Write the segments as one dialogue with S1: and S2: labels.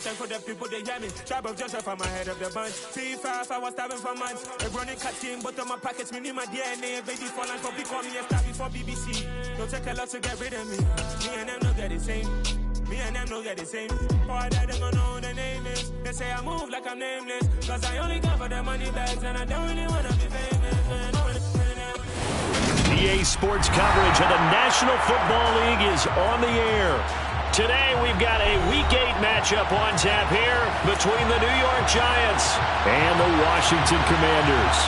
S1: For the people they hear me, Tribe of Joseph, I'm ahead of the bunch. P5, I was starving for months. A running cut team, but on my pockets, me need my DNA. Baby, for life, for call me a star before BBC. Don't take a lot to get rid of me. Me and them don't get the same. Me and them don't get the same. Boy, that they gonna know who the name is. They say I move like I'm nameless. Cause I only got for the money bags, and I don't really wanna be famous.
S2: EA Sports coverage of the National Football League is on the air. Today, we've got a Week 8 matchup on tap here between the New York Giants and the Washington Commanders.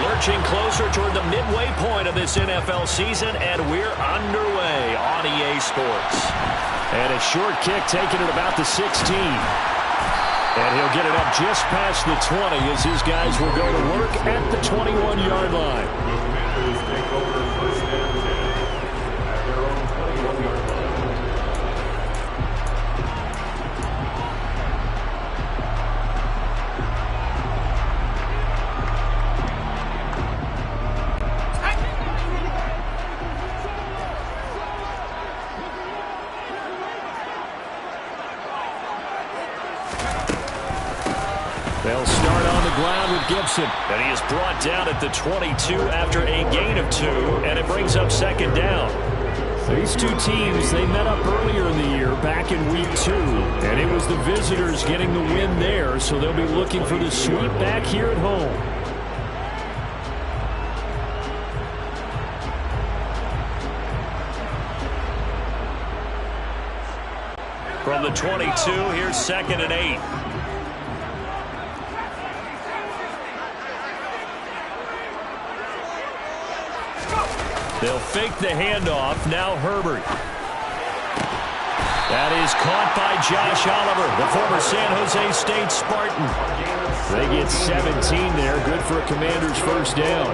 S2: Lurching closer toward the midway point of this NFL season, and we're underway on EA Sports. And a short kick taken at about the 16. And he'll get it up just past the 20 as his guys will go to work at the 21-yard line. They'll start on the ground with Gibson. And he is brought down at the 22 after a gain of 2, and it brings up second down. These two teams, they met up earlier in the year, back in Week 2. And it was the visitors getting the win there, so they'll be looking for the sweep back here at home. From the 22, here's 2nd and 8. They'll fake the handoff. Now Herbert. That is caught by Josh Oliver, the former San Jose State Spartan. They get 17 there. Good for a Commander's first down.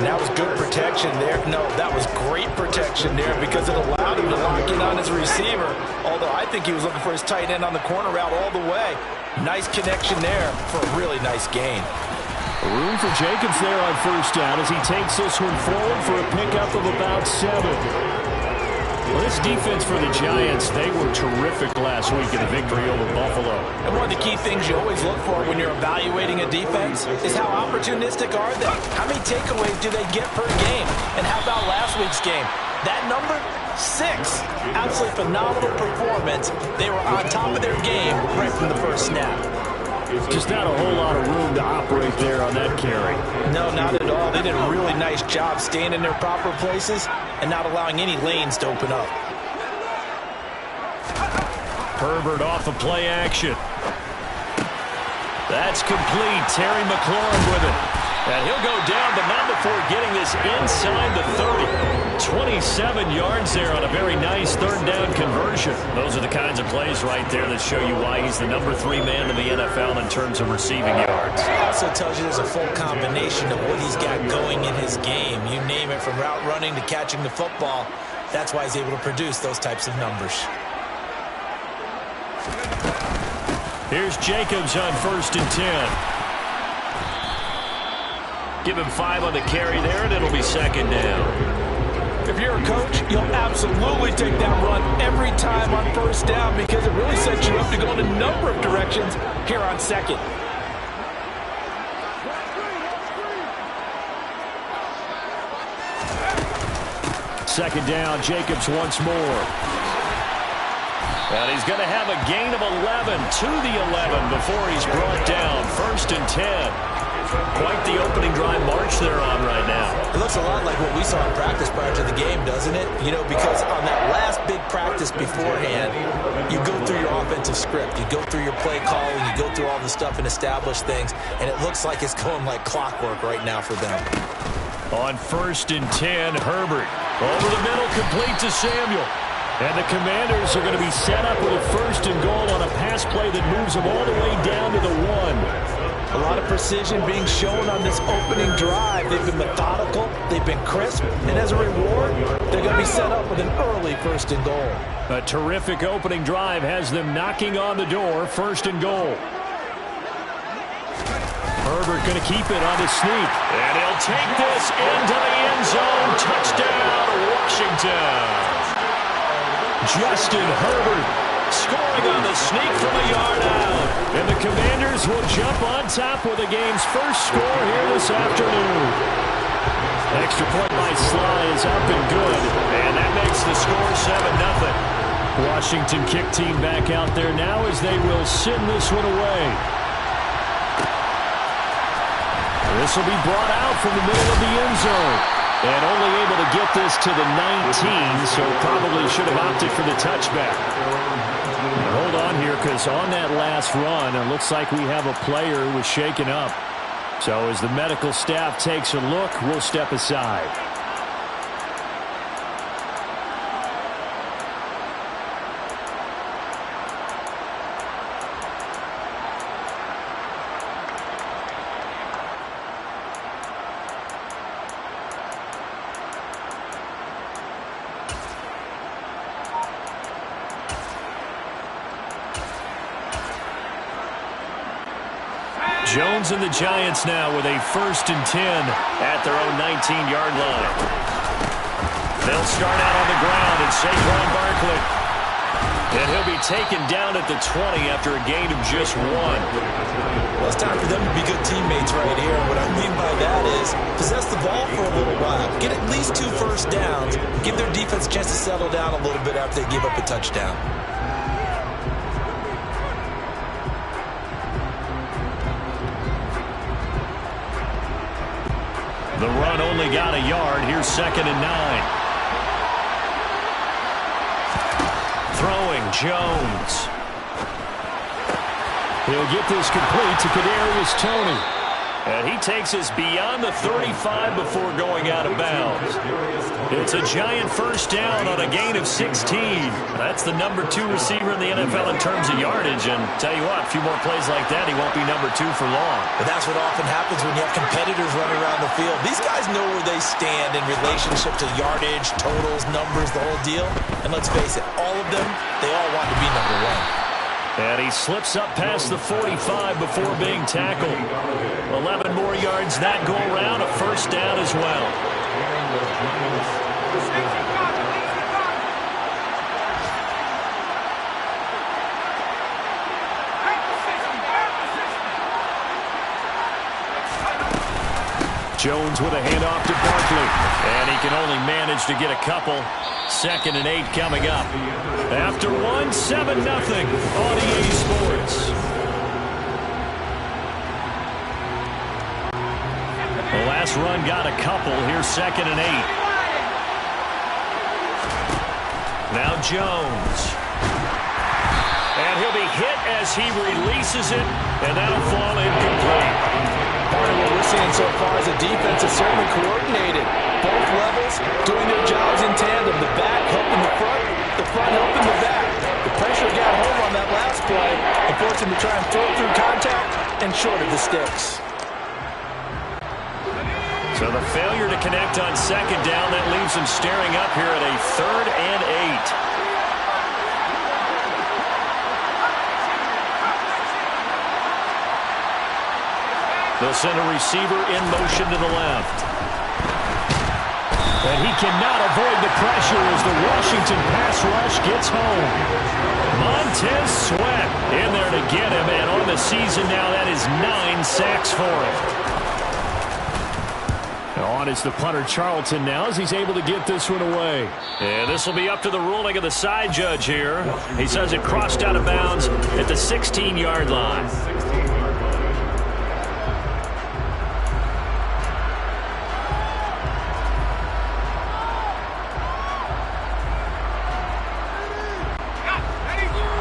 S3: That was good protection there. No, that was great protection there because it allowed him to lock in on his receiver. Although I think he was looking for his tight end on the corner route all the way. Nice connection there for a really nice gain.
S2: Room for Jacobs there on first down as he takes this one forward for a pickup of about 7. Well, this defense for the Giants, they were terrific last week in the victory over Buffalo.
S3: And one of the key things you always look for when you're evaluating a defense is how opportunistic are they? How many takeaways do they get per game? And how about last week's game? That number? 6. Absolutely phenomenal performance. They were on top of their game right from the first snap.
S2: Just not a whole lot of room to operate there on that carry.
S3: No, not at all. They did a really nice job staying in their proper places and not allowing any lanes to open up.
S2: Herbert off of play action. That's complete. Terry McLaurin with it. And he'll go down, but not before getting this inside the 30. 27 yards there on a very nice third down conversion. Those are the kinds of plays right there that show you why he's the number 3 man in the NFL in terms of receiving yards.
S3: It also tells you there's a full combination of what he's got going in his game. You name it, from route running to catching the football. That's why he's able to produce those types of numbers.
S2: Here's Jacobs on 1st and 10. Give him 5 on the carry there, and it'll be 2nd down.
S3: If you're a coach, you'll absolutely take that run every time on 1st down because it really sets you up to go in a number of directions here on 2nd.
S2: Second down, Jacobs once more. And he's going to have a gain of 11 to the 11 before he's brought down. 1st and 10. Quite the opening drive march they're on right now.
S3: It looks a lot like what we saw in practice prior to the game, doesn't it? You know, because on that last big practice beforehand, you go through your offensive script. You go through your play calling. You go through all the stuff and establish things. And it looks like it's going like clockwork right now for them.
S2: On 1st and 10, Herbert. Over the middle, complete to Samuel. And the Commanders are going to be set up with a 1st and goal on a pass play that moves them all the way down to the 1.
S3: A lot of precision being shown on this opening drive. They've been methodical, they've been crisp, and as a reward, they're going to be set up with an early 1st and goal.
S2: A terrific opening drive has them knocking on the door. 1st and goal. Herbert going to keep it on the sneak. And he'll take this into the end zone. Touchdown, Washington. Justin Herbert scoring on the sneak from a yard out. And the Commanders will jump on top with the game's first score here this afternoon. Extra point by Sly is up and good. And that makes the score 7-0. Washington kick team back out there now as they will send this one away. This will be brought out from the middle of the end zone. And only able to get this to the 19, so probably should have opted for the touchback. Hold on here, because on that last run, it looks like we have a player who was shaken up. So as the medical staff takes a look, we'll step aside. Jones and the Giants now with a 1st and 10 at their own 19-yard line. They'll start out on the ground and Saquon Barkley. And he'll be taken down at the 20 after a gain of just 1.
S3: Well, it's time for them to be good teammates right here. What I mean by that is possess the ball for a little while. Get at least 2 first downs. Give their defense a chance to settle down a little bit after they give up a touchdown.
S2: The run only got a yard. Here's 2nd and 9. Throwing Jones. He'll get this complete to Kadarius Toney. And he takes us beyond the 35 before going out of bounds. It's a giant first down on a gain of 16. That's the number 2 receiver in the NFL in terms of yardage. And tell you what, a few more plays like that, he won't be number 2 for long.
S3: But that's what often happens when you have competitors running around the field. These guys know where they stand in relationship to yardage, totals, numbers, the whole deal. And let's face it, all of them, they all want to be number 1.
S2: And he slips up past the 45 before being tackled. 11 more yards that go around, a first down as well. Jones with a handoff to Barkley. And he can only manage to get a couple. 2nd and 8 coming up. After 1, 7-0 on EA Sports. The last run got a couple. Here's 2nd and 8. Now Jones. And he'll be hit as he releases it, and that'll fall incomplete.
S3: Part of what we're seeing so far is the defense is certainly coordinated. Both levels doing their jobs in tandem. The back helping the front helping the back. The pressure got home on that last play and forced him to try and throw through contact and short of the sticks.
S2: So the failure to connect on 2nd down, that leaves him staring up here at a 3rd and 8. They'll send a receiver in motion to the left. And he cannot avoid the pressure as the Washington pass rush gets home. Montez Sweat in there to get him, and on the season now, that is 9 sacks for him. On is the punter Charlton now as he's able to get this one away. And this will be up to the ruling of the side judge here. He says it crossed out of bounds at the 16-yard line.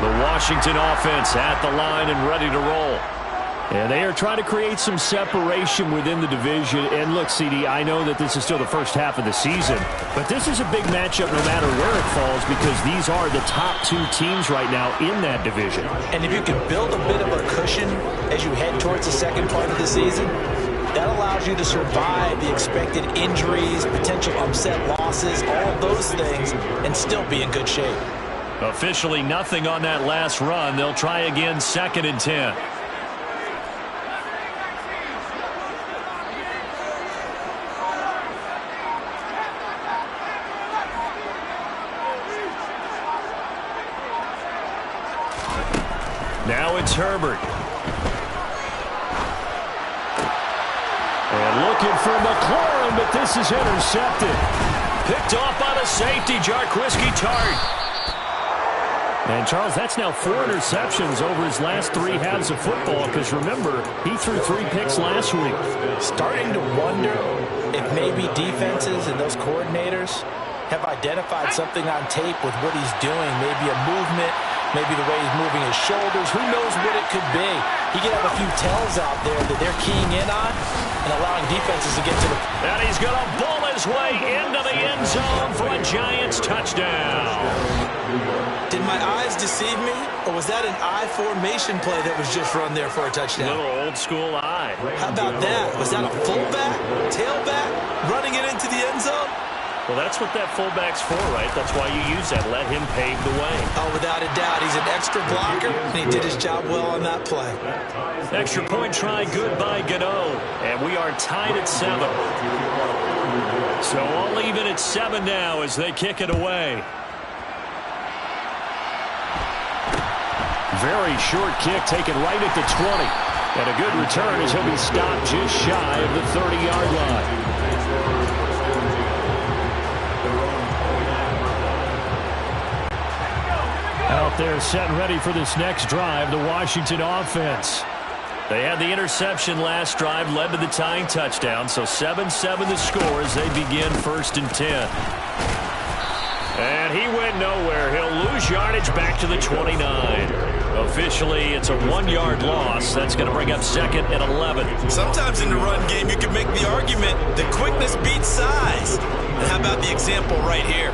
S2: Washington offense at the line and ready to roll. And they are trying to create some separation within the division. And look, CD, I know that this is still the first half of the season, but this is a big matchup no matter where it falls because these are the top 2 teams right now in that division.
S3: And if you can build a bit of a cushion as you head towards the second part of the season, that allows you to survive the expected injuries, potential upset losses, all of those things, and still be in good shape.
S2: Officially nothing on that last run. They'll try again 2nd and 10. it's Herbert. And looking for McLaurin, but this is intercepted. Picked off by the safety, Jarquiski Tartt. And, Charles, that's now 4 interceptions over his last 3 halves of football because, remember, he threw 3 picks last week.
S3: Starting to wonder if maybe defenses and those coordinators have identified something on tape with what he's doing, maybe a movement, maybe the way he's moving his shoulders. Who knows what it could be? He could have a few tells out there that they're keying in on and allowing defenses to get to the...
S2: And he's going to bull his way into the end zone for a Giants touchdown.
S3: Did my eyes deceive me, or was that an I formation play that was just run there for a touchdown?
S2: Little old school eye.
S3: How about that? Was that a fullback, tailback, running it into the end zone?
S2: Well, that's what that fullback's for, right? That's why you use that. Let him pave the way.
S3: Oh, without a doubt. He's an extra blocker, and he did his job well on that play.
S2: Extra point try, good by Gano. And we are tied at 7. So all even at 7 now as they kick it away. Very short kick taken right at the 20. And a good return as he'll be stopped just shy of the 30-yard line. Out there set and ready for this next drive, the Washington offense. They had the interception last drive, led to the tying touchdown, so 7-7 the score as they begin 1st and 10. And he went nowhere. He'll lose yardage back to the 29. Officially, it's a 1-yard loss. That's going to bring up 2nd and 11.
S3: Sometimes in the run game, you can make the argument that quickness beats size. And how about the example right here?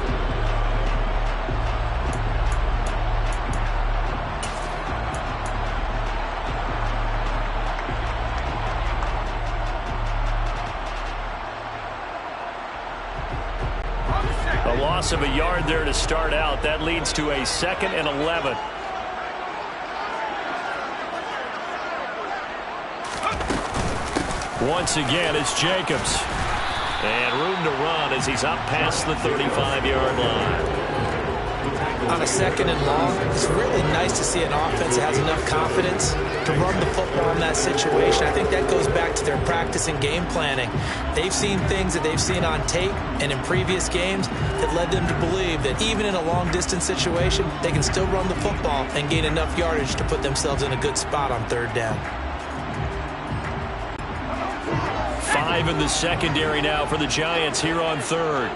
S2: A loss of a yard there to start out. That leads to a 2nd and 11. Once again, it's Jacobs. And room to run as he's up past the 35-yard line.
S3: On a 2nd and long, it's really nice to see an offense that has enough confidence to run the football in that situation. I think that goes back to their practice and game planning. They've seen things that they've seen on tape and in previous games that led them to believe that even in a long-distance situation, they can still run the football and gain enough yardage to put themselves in a good spot on 3rd down.
S2: 5 in the secondary now for the Giants here on 3rd.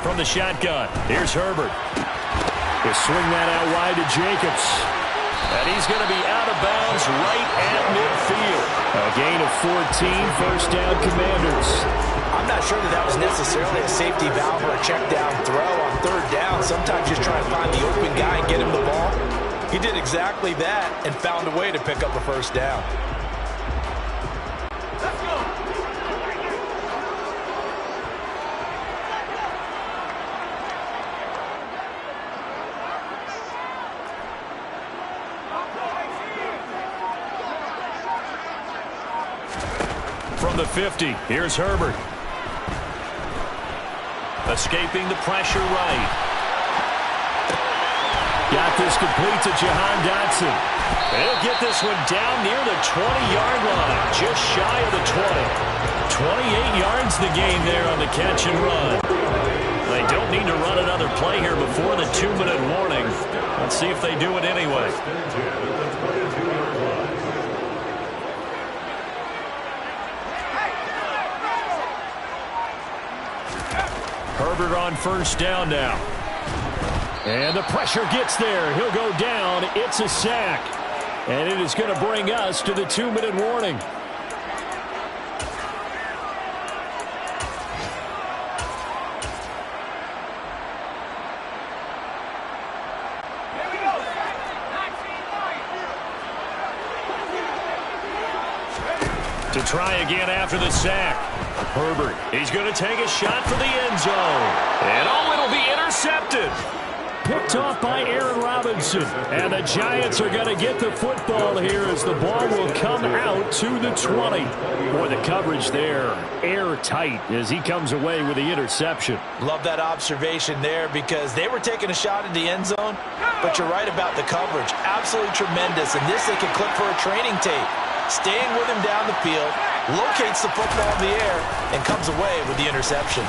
S2: From the shotgun, here's Herbert. He'll swing that out wide to Jacobs. And he's going to be out of bounds right at midfield. A gain of 14, 1st down Commanders.
S3: I'm not sure that was necessarily a safety valve or a check down throw on 3rd down. Sometimes just try to find the open guy and get him the ball. He did exactly that and found a way to pick up a 1st down.
S2: From the 50, here's Herbert. Escaping the pressure right. Got this complete to Jahan Dotson. He'll get this one down near the 20-yard line, just shy of the 20. 28 yards the gain there on the catch and run. They don't need to run another play here before the 2-minute warning. Let's see if they do it anyway. Herbert on 1st down now. And the pressure gets there. He'll go down. It's a sack. And it is going to bring us to the 2-minute warning. To try again after the sack. Herbert, he's going to take a shot for the end zone. And oh, it'll be intercepted. Picked off by Aaron Robinson. And the Giants are going to get the football here as the ball will come out to the 20. Boy, the coverage there, airtight as he comes away with the interception.
S3: Love that observation there because they were taking a shot at the end zone, but you're right about the coverage. Absolutely tremendous. And this they can clip for a training tape. Staying with him down the field, locates the football in the air, and comes away with the interception.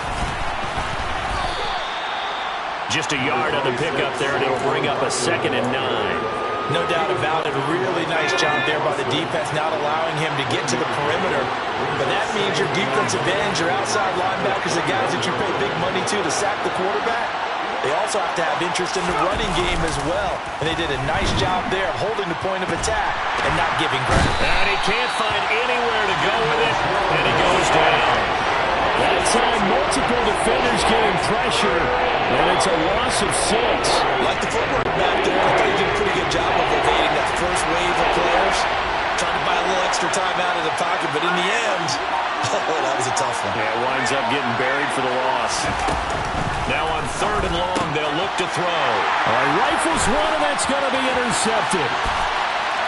S2: Just a yard on the pickup there, and it'll bring up a 2nd and 9.
S3: No doubt about it. A really nice job there by the defense, not allowing him to get to the perimeter. But that means your defensive ends, your outside linebackers, the guys that you pay big money to sack the quarterback, they also have to have interest in the running game as well. And they did a nice job there of holding the point of attack and not giving ground.
S2: And he can't find anywhere to go with it, and he goes down. That time, multiple defenders getting pressure, and it's a loss of 6.
S3: Like the footwork back there, I thought he did a pretty good job of evading that first wave of players. Trying to buy a little extra time out of the pocket, but in the end, that was a tough one.
S2: Yeah, it winds up getting buried for the loss. Now on 3rd and long, they'll look to throw. All right, rifles one, and that's going to be intercepted.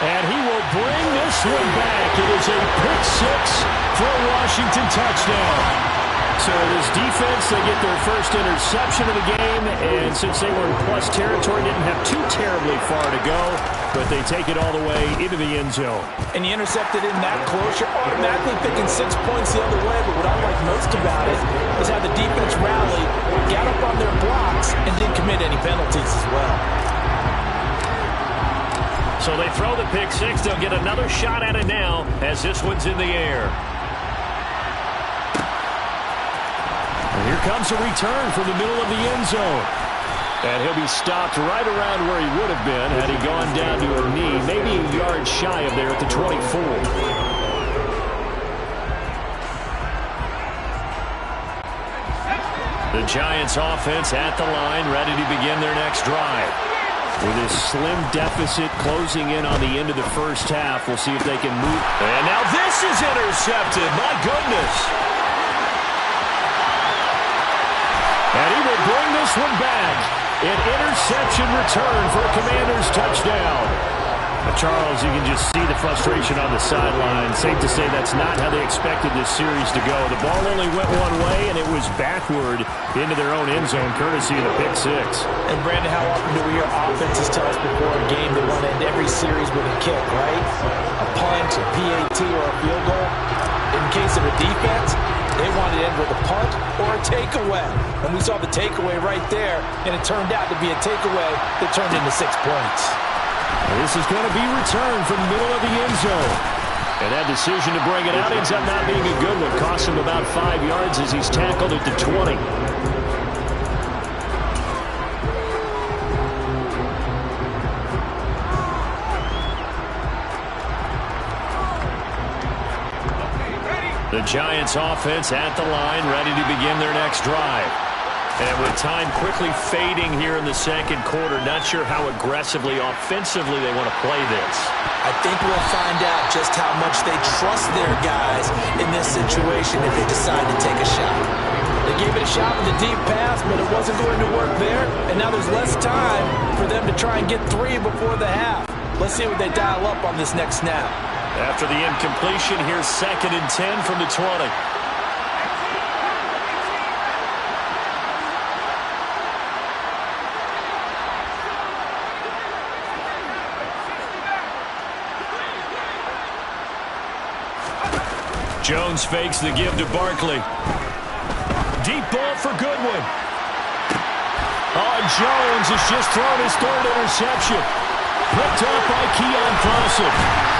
S2: And he will bring this one back. It is a pick 6 for a Washington touchdown. So this defense, they get their first interception of the game, and since they were in plus territory, didn't have too terribly far to go, but they take it all the way into the end zone.
S3: And you intercepted in that close, you're automatically picking 6 points the other way, but what I like most about it is how the defense rallied, got up on their blocks, and didn't commit any penalties as well.
S2: So they throw the pick 6. They'll get another shot at it now as this one's in the air. And here comes a return from the middle of the end zone. And he'll be stopped right around where he would have been had he gone down to a knee, maybe a yard shy of there at the 24. The Giants offense at the line, ready to begin their next drive. With this slim deficit closing in on the end of the first half, we'll see if they can move. And now this is intercepted. My goodness. And he will bring this one back. An interception return for a Commanders touchdown. Charles, you can just see the frustration on the sideline. Safe to say that's not how they expected this series to go. The ball only went one way, and it was backward into their own end zone, courtesy of the pick 6.
S3: And, Brandon, how often do we hear offenses tell us before a game they want to end every series with a kick, right? A punt, a PAT, or a field goal. In case of a defense, they want to end with a punt or a takeaway. And we saw the takeaway right there, and it turned out to be a takeaway that turned into 6 points.
S2: This is going to be returned from the middle of the end zone. And that decision to bring it out ends up not being a good one. Costs him about 5 yards as he's tackled at the 20. The Giants offense at the line, ready to begin their next drive. And with time quickly fading here in the second quarter, not sure how aggressively, offensively they want to play this.
S3: I think we'll find out just how much they trust their guys in this situation if they decide to take a shot. They gave it a shot with a deep pass, but it wasn't going to work there. And now there's less time for them to try and get 3 before the half. Let's see what they dial up on this next snap.
S2: After the incompletion, here's 2nd and 10 from the 20. Jones fakes the give to Barkley. Deep ball for Goodwin. Oh, Jones has just thrown his 3rd interception. Picked off by Keon Clausen.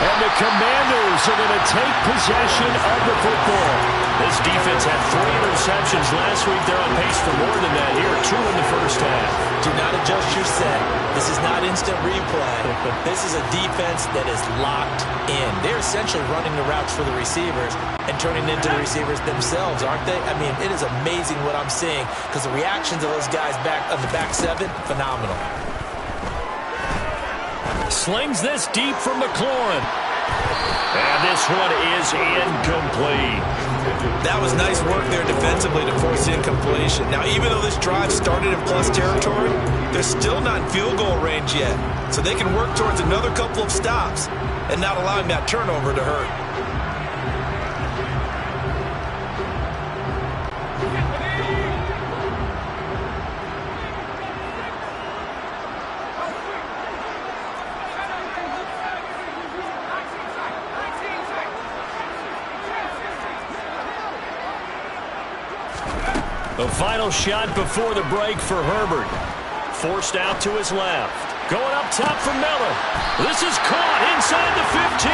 S2: And the Commanders are going to take possession of the football. This defense had 3 interceptions last week. They're on pace for more than that here. 2 in the first half.
S3: Do not adjust your set. This is not instant replay. This is a defense that is locked in. They're essentially running the routes for the receivers and turning into the receivers themselves, aren't they? I mean, it is amazing what I'm seeing because the reactions of those guys back on the back 7, phenomenal.
S2: Slings this deep from McLaurin. And this one is incomplete.
S3: That was nice work there defensively to force this incompletion. Now, even though this drive started in plus territory, they're still not in field goal range yet. So they can work towards another couple of stops and not allowing that turnover to hurt.
S2: The final shot before the break for Herbert. Forced out to his left. Going up top for Miller. This is caught inside the 15.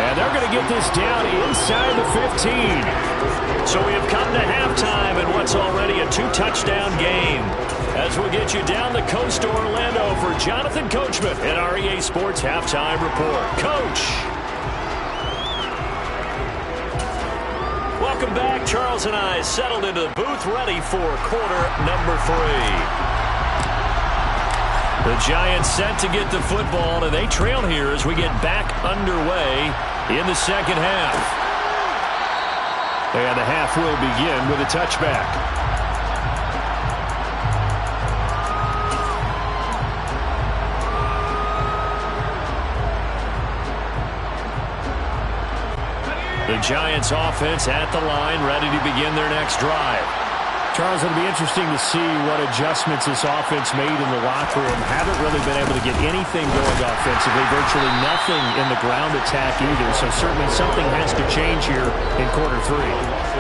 S2: And they're going to get this down inside the 15. So we have come to halftime in what's already a 2-touchdown game. As we'll get you down the coast to Orlando for Jonathan Coachman in our EA Sports Halftime Report. Coach. Welcome back. Charles and I settled into the booth ready for quarter number 3. The Giants set to get the football, and they trail here as we get back underway in the second half. And the half will begin with a touchback. The Giants offense at the line, ready to begin their next drive. Charles, it'll be interesting to see what adjustments this offense made in the locker room. Haven't really been able to get anything going offensively, virtually nothing in the ground attack either. So certainly something has to change here in quarter 3.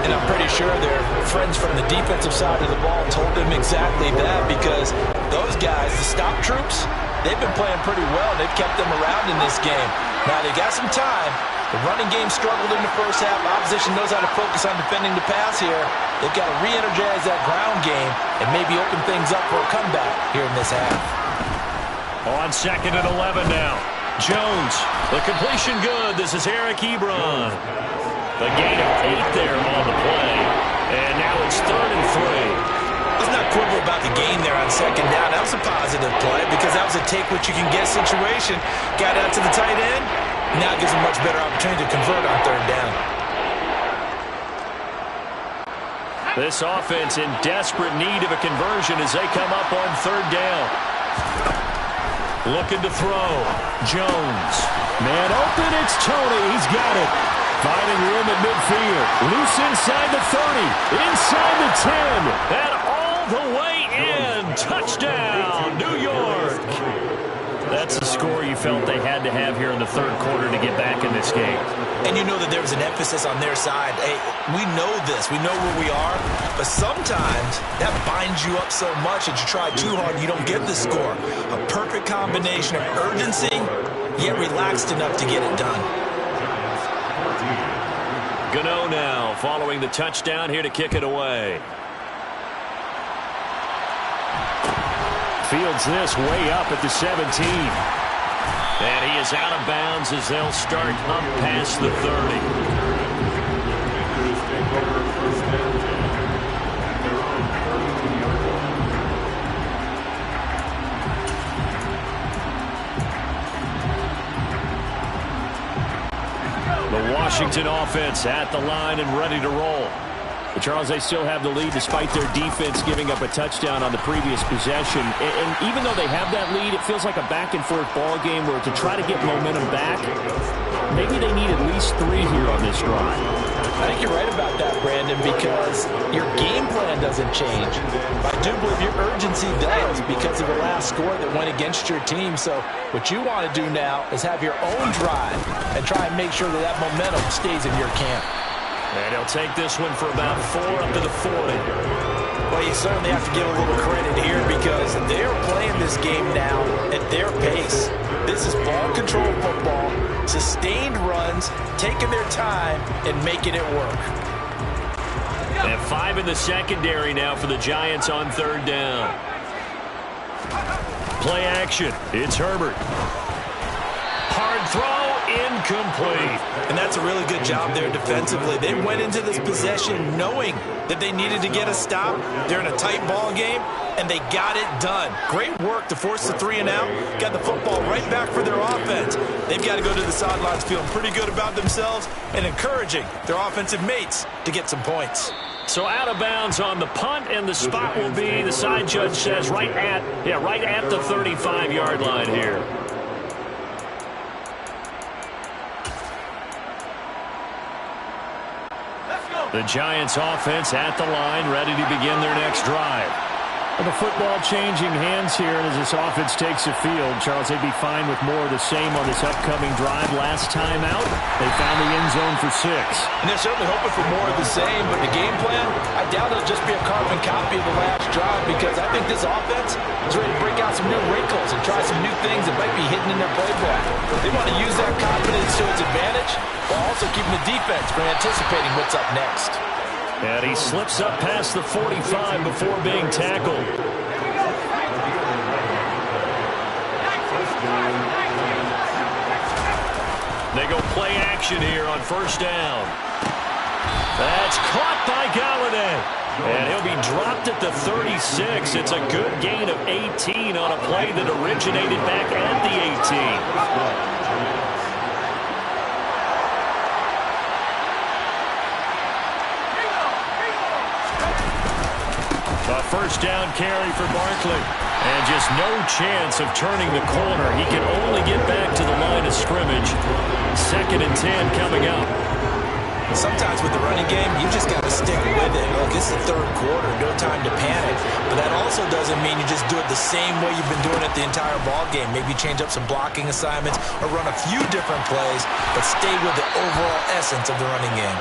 S3: And I'm pretty sure their friends from the defensive side of the ball told them exactly that, because those guys, the stop troops, they've been playing pretty well. They've kept them around in this game. Now they got some time. The running game struggled in the first half. Opposition knows how to focus on defending the pass here. They've got to re-energize that ground game and maybe open things up for a comeback here in this half.
S2: On 2nd and 11 now. Jones, the completion good. This is Eric Ebron. The gain of 8 there on the play. And now it's 3rd and 3.
S3: Let's not quibble about the gain there on 2nd down. That was a positive play because that was a take-what-you-can-get situation. Got out to the tight end. Now it gives them a much better opportunity to convert on 3rd down.
S2: This offense in desperate need of a conversion as they come up on 3rd down. Looking to throw. Jones. Man open, it's Tony. He's got it. Finding room at midfield. Loose inside the 30. Inside the 10. And all the way in. Touchdown, New York. That's the score you felt they had to have here in the 3rd quarter to get back in this game.
S3: And you know that there was an emphasis on their side. Hey, we know this. We know where we are. But sometimes that binds you up so much that you try too hard and you don't get the score. A perfect combination of urgency, yet relaxed enough to get it done.
S2: Gano now following the touchdown here to kick it away. Fields this way up at the 17. And he is out of bounds as they'll start up past the 30. The Washington offense at the line and ready to roll. But Charles, they still have the lead despite their defense giving up a touchdown on the previous possession. And even though they have that lead, it feels like a back-and-forth ball game where to try to get momentum back, maybe they need at least 3 here on this drive.
S3: I think you're right about that, Brandon, because your game plan doesn't change. I do believe your urgency does because of the last score that went against your team. So what you want to do now is have your own drive and try and make sure that that momentum stays in your camp.
S2: And he'll take this one for about 4 up to the 40.
S3: Well, you certainly have to give a little credit here because they're playing this game now at their pace. This is ball control football, sustained runs, taking their time, and making it work.
S2: And 5 in the secondary now for the Giants on 3rd down. Play action. It's Herbert. Hard throw. incomplete.
S3: And that's a really good job there defensively. They went into this possession knowing that they needed to get a stop. They're in a tight ball game, and they got it done. Great work to force the 3 and out. Got the football right back for their offense. They've got to go to the sidelines feeling pretty good about themselves and encouraging their offensive mates to get some points.
S2: So out of bounds on the punt, and the spot will be, the side judge says, right at the 35-yard line here. The Giants offense at the line, ready to begin their next drive. And the football changing hands here as this offense takes the field. Charles, they'd be fine with more of the same on this upcoming drive. Last time out, they found the end zone for 6.
S3: And they're certainly hoping for more of the same, but the game plan, I doubt it'll just be a carbon copy of the last drive, because I think this offense is ready to break out some new wrinkles and try some new things that might be hidden in their playbook. They want to use that confidence to its advantage while also keeping the defense from anticipating what's up next.
S2: And he slips up past the 45 before being tackled. They go play action here on first down. That's caught by Galladay. And he'll be dropped at the 36. It's a good gain of 18 on a play that originated back at the 18. A first down carry for Barkley. And just no chance of turning the corner. He can only get back to the line of scrimmage. 2nd and 10 coming up.
S3: Sometimes with the running game, you just got to stick with it. Look, it's the 3rd quarter, no time to panic. But that also doesn't mean you just do it the same way you've been doing it the entire ball game. Maybe change up some blocking assignments or run a few different plays, but stay with the overall essence of the running game.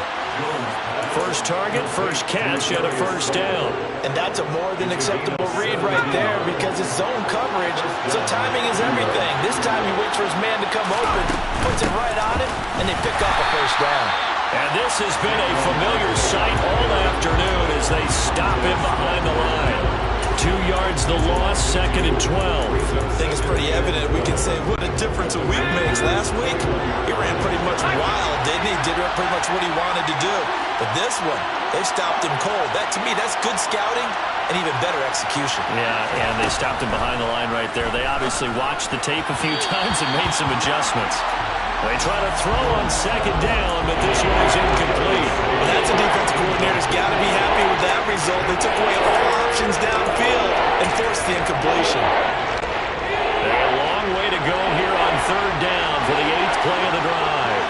S2: First target, first catch, and a first down.
S3: And that's a more than acceptable read right there, because it's zone coverage, so timing is everything. This time he waits for his man to come open, puts it right on him, and they pick up a first down.
S2: And this has been a familiar sight all afternoon as they stop him behind the line. 2 yards the loss, 2nd and 12.
S3: I think it's pretty evident. We can say what a difference a week makes. Last week, he ran pretty much wild, didn't he? Did pretty much what he wanted to do. But this one, they've stopped him cold. That, to me, that's good scouting and even better execution.
S2: Yeah, and they stopped him behind the line right there. They obviously watched the tape a few times and made some adjustments. They try to throw on 2nd down, but this one is incomplete.
S3: Well, that's a defense coordinator's got to be happy with that result. They took away all options downfield and forced the incompletion.
S2: A long way to go here on 3rd down for the 8th play of the drive.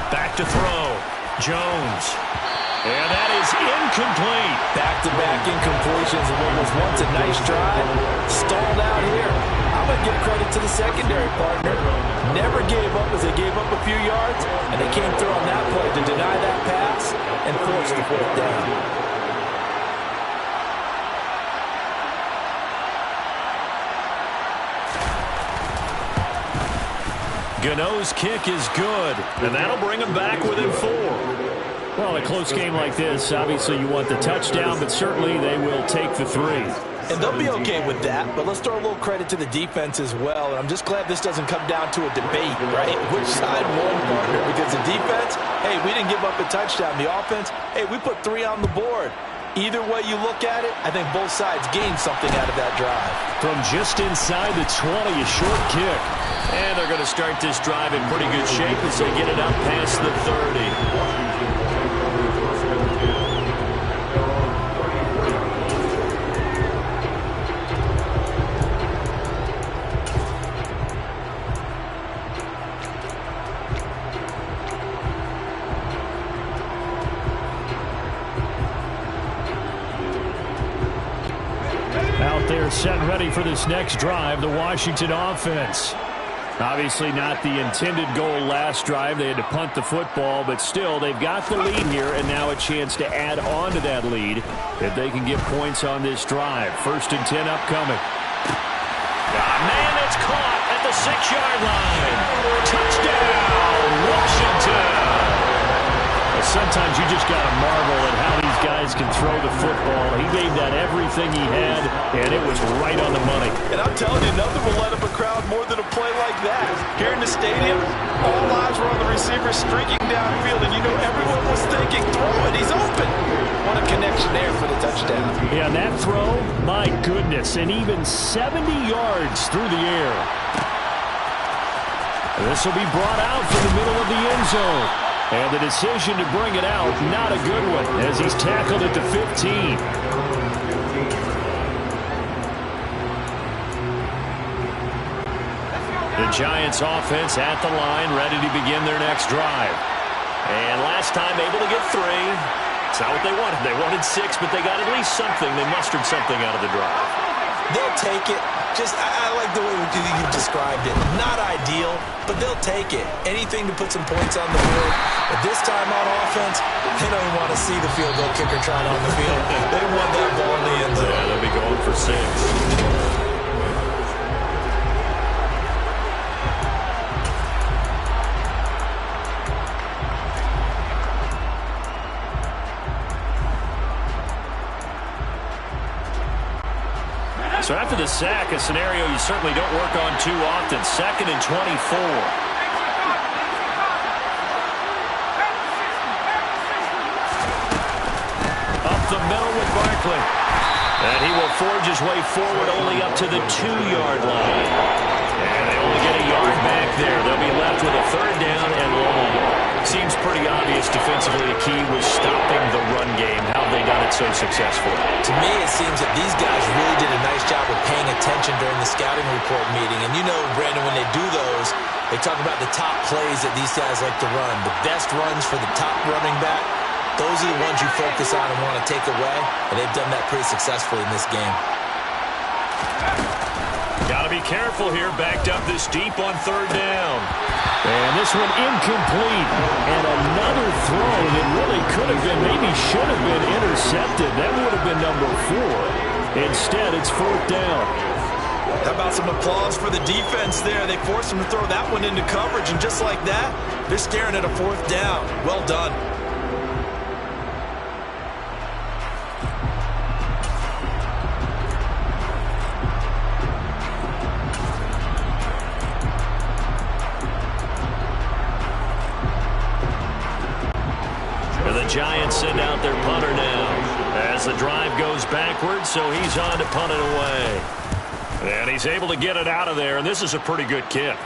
S2: Back to throw. Jones. And that is incomplete.
S3: Back-to-back incompletions of what was once a nice drive. Stalled out here. I'm going to give credit to the secondary partner. Never gave up as they gave up a few yards, and they came through on that play to deny that pass and force the 4th down.
S2: Gano's kick is good, and that'll bring him back within 4. Well, a close game like this, obviously you want the touchdown, but certainly they will take the 3.
S3: And they'll be okay with that, but let's throw a little credit to the defense as well. And I'm just glad this doesn't come down to a debate, right? Which side won, partner? Because the defense, hey, we didn't give up a touchdown. The offense, hey, we put 3 on the board. Either way you look at it, I think both sides gained something out of that drive.
S2: From just inside the 20, a short kick. And they're going to start this drive in pretty good shape as they get it up past the 30. They're set and ready for this next drive, the Washington offense. Obviously not the intended goal last drive. They had to punt the football, but still they've got the lead here and now a chance to add on to that lead if they can get points on this drive. 1st and 10 upcoming. Man, it's caught at the 6-yard line. Touchdown, Washington. Sometimes you just got to marvel at how these guys guys can throw the football. He gave that everything he had, and it was right on the money.
S3: And I'm telling you, nothing will light up a crowd more than a play like that. Here in the stadium, all eyes were on the receiver streaking downfield, and you know everyone was thinking, throw it, he's open. What a connection there for the touchdown.
S2: Yeah, and that throw, my goodness, and even 70 yards through the air. This will be brought out from the middle of the end zone. And the decision to bring it out, not a good one, as he's tackled at the 15. The Giants offense at the line, ready to begin their next drive. And last time able to get 3. It's not what they wanted. They wanted 6, but they got at least something. They mustered something out of the drive.
S3: They'll take it. I like the way you described it. Not ideal, but they'll take it. Anything to put some points on the board. But this time on offense, they don't want to see the field goal kicker trying on the field. They want that ball in the end zone.
S2: Yeah, they'll be going for 6. So after the sack, a scenario you certainly don't work on too often. 2nd and 24. Up the middle with Barkley. And he will forge his way forward only up to the 2-yard line. And they only get a yard back there. They'll be left with a 3rd down and long. Seems pretty obvious defensively the key was stopping the run game. How have they done it so successfully?
S3: To me, it seems that these guys really did a nice job of paying attention during the scouting report meeting. And you know, Brandon, when they do those, they talk about the top plays that these guys like to run. The best runs for the top running back, those are the ones you focus on and want to take away. And they've done that pretty successfully in this game.
S2: Got to be careful here, backed up this deep on 3rd down. And this one incomplete. And another throw that really could have been, maybe should have been intercepted. That would have been number 4. Instead, it's 4th down.
S3: How about some applause for the defense there? They forced them to throw that one into coverage, and just like that, they're staring at a 4th down. Well done.
S2: Giants send out their punter now as the drive goes backwards, so he's on to punt it away. And he's able to get it out of there, and this is a pretty good kick.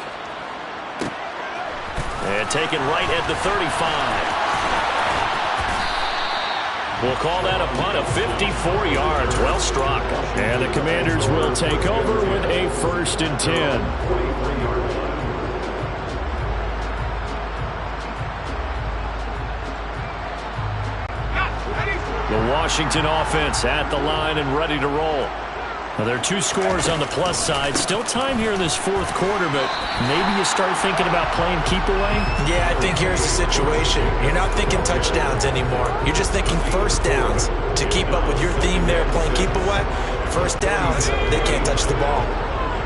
S2: And taken right at the 35. We'll call that a punt of 54 yards. Well struck. And the Commanders will take over with a 1st and 10. The Washington offense at the line and ready to roll. Now, there are 2 scores on the plus side. Still time here in this 4th quarter, but maybe you start thinking about playing keep away?
S3: Yeah, I think here's the situation. You're not thinking touchdowns anymore. You're just thinking 1st downs. To keep up with your theme there, playing keep away, 1st downs, they can't touch the ball.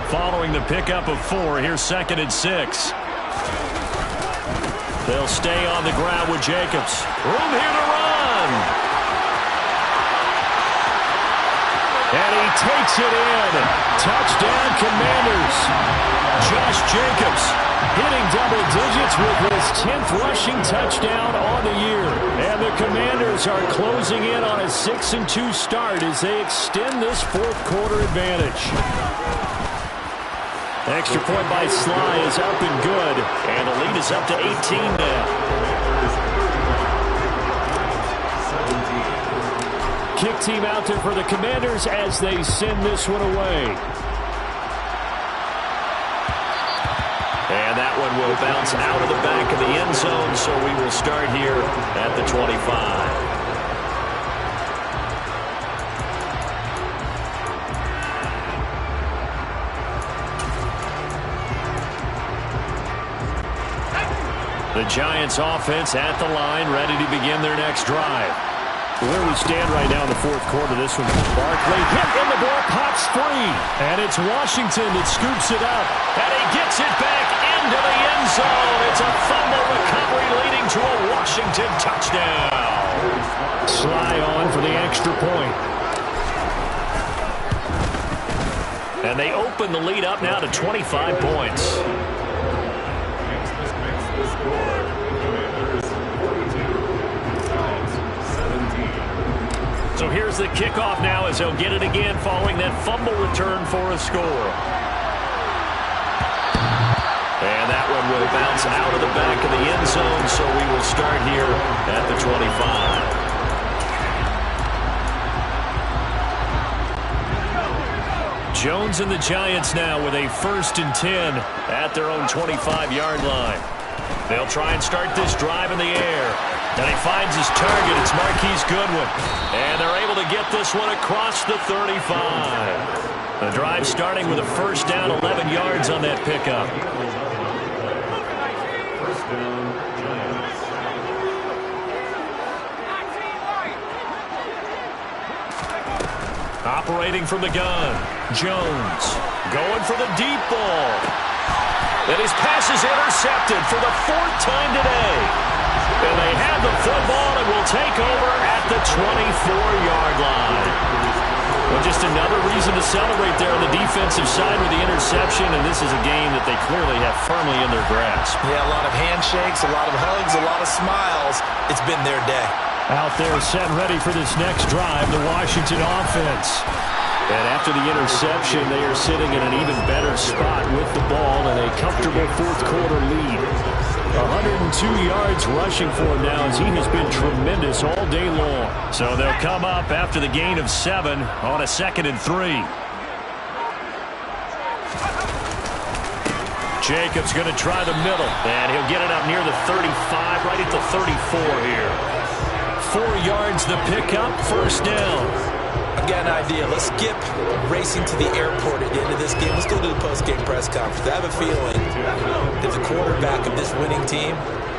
S2: Following the pickup of 4, here's 2nd and 6. They'll stay on the ground with Jacobs. Room here to run. And he takes it in. Touchdown, Commanders. Josh Jacobs hitting double digits with his 10th rushing touchdown on the year. And the Commanders are closing in on a 6-2 start as they extend this 4th quarter advantage. Extra point by Sly is up and good. And the lead is up to 18 now. Kick team out there for the Commanders as they send this one away. And that one will bounce out of the back of the end zone, so we will start here at the 25. The Giants offense at the line, ready to begin their next drive. Where we stand right now in the 4th quarter, this one, Barkley hit in the ball, pops free. And it's Washington that scoops it up. And he gets it back in into the end zone. It's a fumble recovery leading to a Washington touchdown. Sly on for the extra point. And they open the lead up now to 25 points. So here's the kickoff now as they'll get it again following that fumble return for a score. And that one will bounce out of the back of the end zone, so we will start here at the 25. Jones and the Giants now with a 1st and 10 at their own 25-yard line. They'll try and start this drive in the air. And he finds his target. It's Marquise Goodwin. And they're able to get this one across the 35. The drive starting with a 1st down, 11 yards on that pickup. Operating from the gun, Jones going for the deep ball. And his pass is intercepted for the 4th time today. And they have the football and will take over at the 24-yard line. Well, just another reason to celebrate there on the defensive side with the interception, and this is a game that they clearly have firmly in their grasp.
S3: Yeah, a lot of handshakes, a lot of hugs, a lot of smiles. It's been their day.
S2: Out there set ready for this next drive, the Washington offense. And after the interception, they are sitting in an even better spot with the ball and a comfortable 4th quarter lead. 102 yards rushing for him now as he has been tremendous all day long. So they'll come up after the gain of 7 on a 2nd and 3. Jacobs going to try the middle, and he'll get it up near the 35, right at the 34 here. 4 yards the pickup, 1st down.
S3: I've got an idea. Let's skip racing to the airport at the end of this game. Let's go to the post-game press conference. I have a feeling that the quarterback of this winning team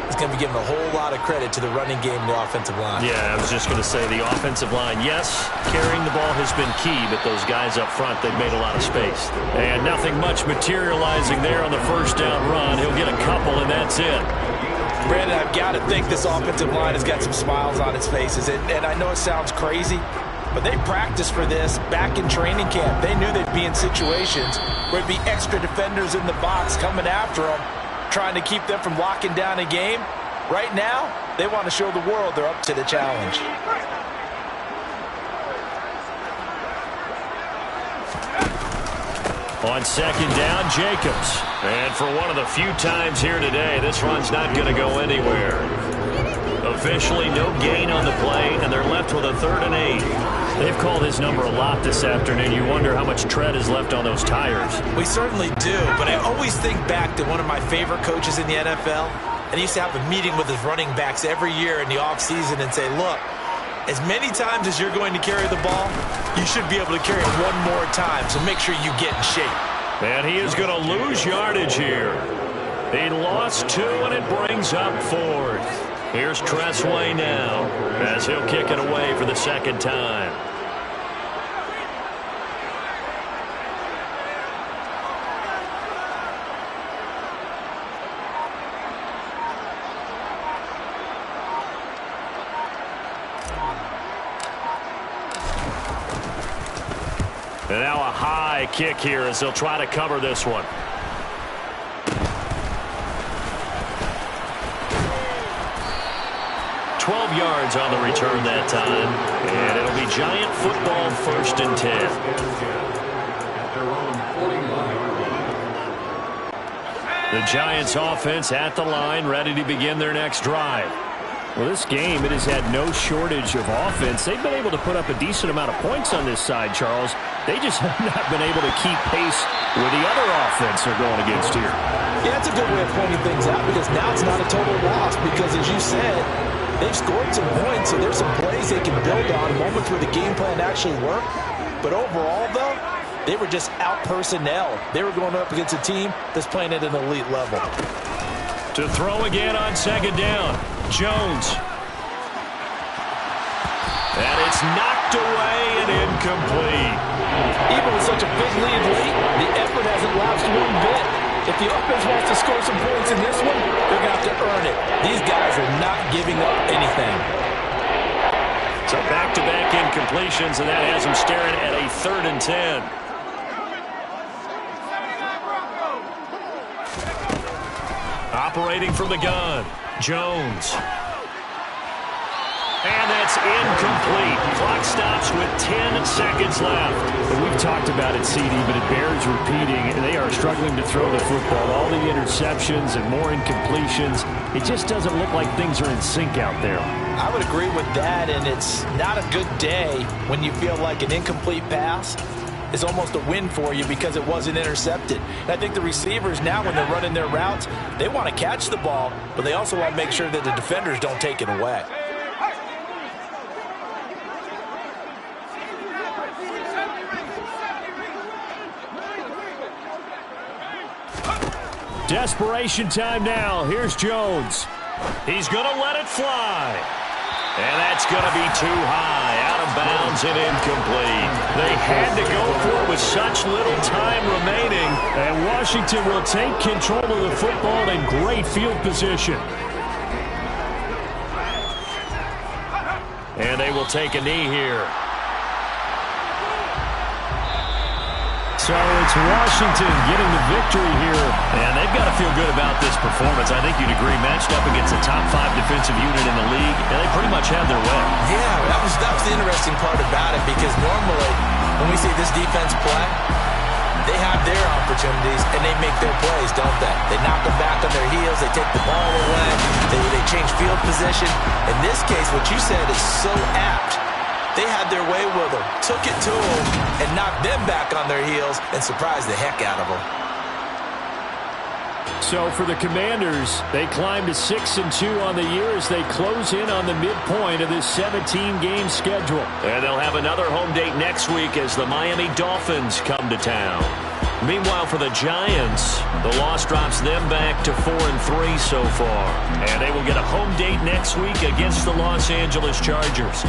S3: is going to be given a whole lot of credit to the running game and the offensive line.
S2: Yeah, I was just going to say the offensive line, yes, carrying the ball has been key, but those guys up front, they've made a lot of space. And nothing much materializing there on the 1st down run. He'll get a couple, and that's it.
S3: Brandon, I've got to think this offensive line has got some smiles on its faces. And I know it sounds crazy, but they practiced for this back in training camp. They knew they'd be in situations where there'd be extra defenders in the box coming after them, trying to keep them from locking down a game. Right now, they want to show the world they're up to the challenge.
S2: On 2nd down, Jacobs. And for one of the few times here today, this run's not going to go anywhere. Officially no gain on the play, and they're left with a 3rd and 8. They've called his number a lot this afternoon. You wonder how much tread is left on those tires.
S3: We certainly do, but I always think back to one of my favorite coaches in the NFL, and he used to have a meeting with his running backs every year in the offseason and say, look, as many times as you're going to carry the ball, you should be able to carry it one more time, so make sure you get in shape.
S2: And he is going to lose yardage here. He lost 2, and it brings up 4th. Here's Tressway now as he'll kick it away for the 2nd time. And now a high kick here as they'll try to cover this one. Yards on the return that time, and it'll be Giant football 1st and 10. The Giants offense at the line, ready to begin their next drive. Well, this game, it has had no shortage of offense. They've been able to put up a decent amount of points on this side, Charles. They just have not been able to keep pace with the other offense they're going against here.
S3: Yeah, it's a good way of pointing things out because now it's not a total loss because, as you said, they've scored some points, so there's some plays they can build on, moments where the game plan actually worked. But overall, though, they were just out-personnel. They were going up against a team that's playing at an elite level.
S2: To throw again on 2nd down, Jones. And it's knocked away and incomplete.
S3: Even with such a big lead late, the effort hasn't lapsed one bit. If the offense wants to score some points in this one, they're going to have to earn it. These guys are not giving up anything.
S2: So back-to-back incompletions, and that has them staring at a 3rd and 10. Operating from the gun, Jones. And that's incomplete. Clock stops with 10 seconds left.
S4: And we've talked about it, CD, but it bears repeating. They are struggling to throw the football. All the interceptions and more incompletions. It just doesn't look like things are in sync out there.
S3: I would agree with that, and it's not a good day when you feel like an incomplete pass is almost a win for you because it wasn't intercepted. And I think the receivers now, when they're running their routes, they want to catch the ball, but they also want to make sure that the defenders don't take it away.
S4: Desperation time now. Here's Jones.
S2: He's going to let it fly. And that's going to be too high. Out of bounds and incomplete. They had to go for it with such little time remaining.
S4: And Washington will take control of the football in great field position.
S2: And they will take a knee here.
S4: So it's Washington getting the victory here.
S2: And they've got to feel good about this performance. I think you'd agree, matched up against a top 5 defensive unit in the league, and they pretty much had their way.
S3: Yeah, that was the interesting part about it, because normally when we see this defense play, they have their opportunities and they make their plays, don't they? They knock them back on their heels, they take the ball away, they change field position. In this case, what you said is so apt. They had their way with them, took it to them, and knocked them back on their heels and surprised the heck out of them.
S4: So for the Commanders, they climb to 6-2 on the year as they close in on the midpoint of this 17-game schedule.
S2: And they'll have another home date next week as the Miami Dolphins come to town. Meanwhile, for the Giants, the loss drops them back to 4-3 so far. And they will get a home date next week against the Los Angeles Chargers.